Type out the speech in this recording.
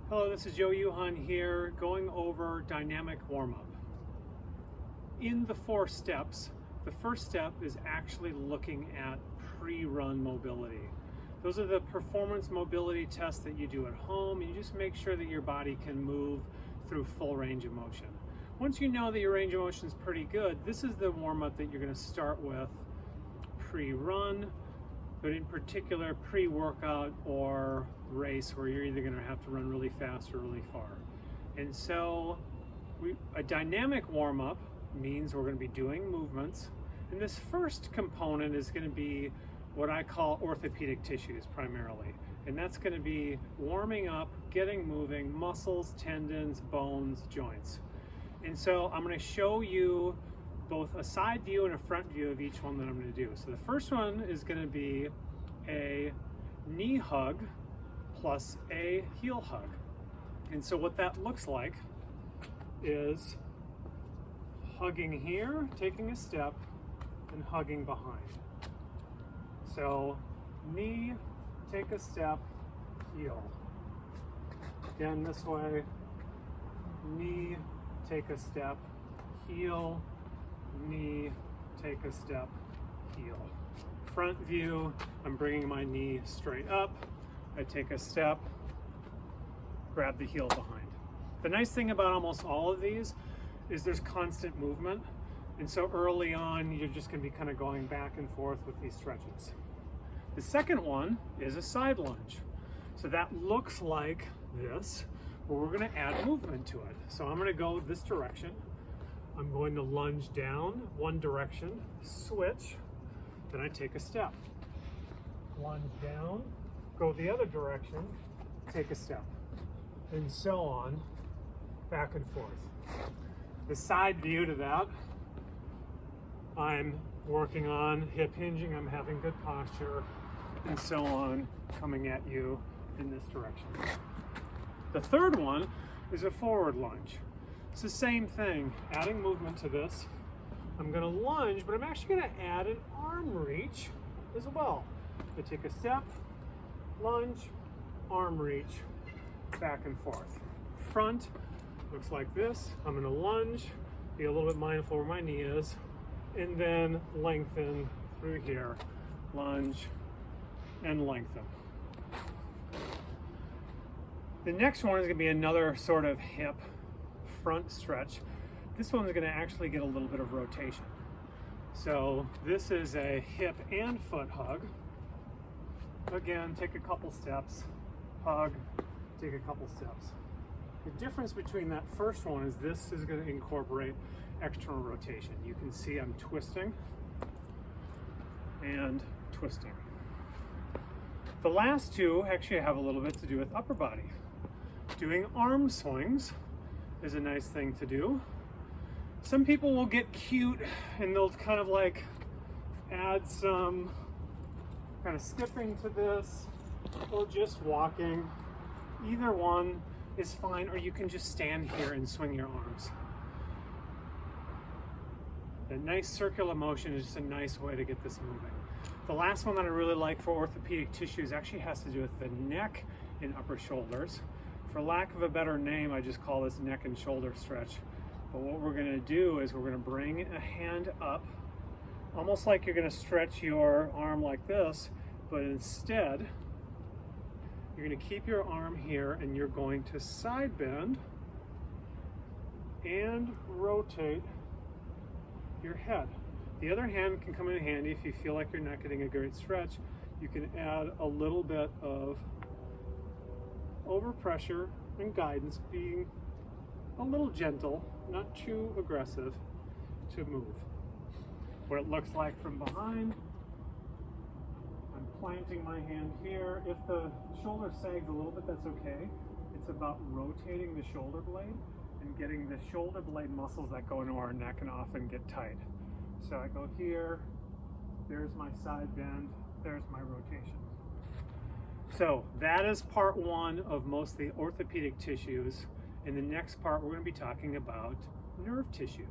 Hello, this is Joe Uhan here, going over dynamic warm-up. In the 4 steps, the first step is actually looking at pre-run mobility. Those are the performance mobility tests that you do at home. You just make sure that your body can move through full range of motion. Once you know that your range of motion is pretty good, this is the warm-up that you're going to start with pre-run, but in particular pre-workout or race, where you're either going to have to run really fast or really far. And so a dynamic warm-up means we're going to be doing movements, and this first component is going to be what I call orthopedic tissues primarily, and that's going to be warming up, getting moving, muscles, tendons, bones, joints. And so I'm going to show you both a side view and a front view of each one that I'm going to do. So the first one is going to be a knee hug plus a heel hug. And so what that looks like is hugging here, taking a step, and hugging behind. So knee, take a step, heel. Again this way, knee, take a step, heel, knee, take a step, heel. Front view, I'm bringing my knee straight up, I take a step, grab the heel behind. The nice thing about almost all of these is there's constant movement, and so early on you're just going to be kind of going back and forth with these stretches. The second one is a side lunge. So that looks like this, but we're going to add movement to it. So I'm going to go this direction. I'm going to lunge down one direction, switch, then I take a step. Lunge down, go the other direction, take a step, and so on, back and forth. The side view to that, I'm working on hip hinging, I'm having good posture, and so on, coming at you in this direction. The third one is a forward lunge. It's the same thing, adding movement to this. I'm going to lunge, but I'm actually going to add an arm reach as well. I take a step, lunge, arm reach, back and forth. Front looks like this. I'm going to lunge, be a little bit mindful where my knee is, and then lengthen through here, lunge, and lengthen. The next one is going to be another sort of hip front stretch. This one's going to actually get a little bit of rotation. So this is a hip and foot hug. Again, take a couple steps, hug, take a couple steps. The difference between that first one is this is going to incorporate external rotation. You can see I'm twisting and twisting. The last two actually have a little bit to do with upper body. Doing arm swings is a nice thing to do. Some people will get cute and they'll kind of like add some kind of skipping to this or just walking. Either one is fine, or you can just stand here and swing your arms. A nice circular motion is just a nice way to get this moving. The last one that I really like for orthopedic tissues actually has to do with the neck and upper shoulders. For lack of a better name, I just call this neck and shoulder stretch. But what we're going to do is we're going to bring a hand up, almost like you're going to stretch your arm like this, but instead, you're going to keep your arm here and you're going to side bend and rotate your head. The other hand can come in handy if you feel like you're not getting a great stretch. You can add a little bit of overpressure and guidance, being a little gentle, not too aggressive, to move. What it looks like from behind, I'm planting my hand here. If the shoulder sags a little bit, that's okay. It's about rotating the shoulder blade and getting the shoulder blade muscles that go into our neck and often get tight. So I go here, there's my side bend, there's my rotation. So that is part one of mostly orthopedic tissues. In the next part, we're going to be talking about nerve tissue.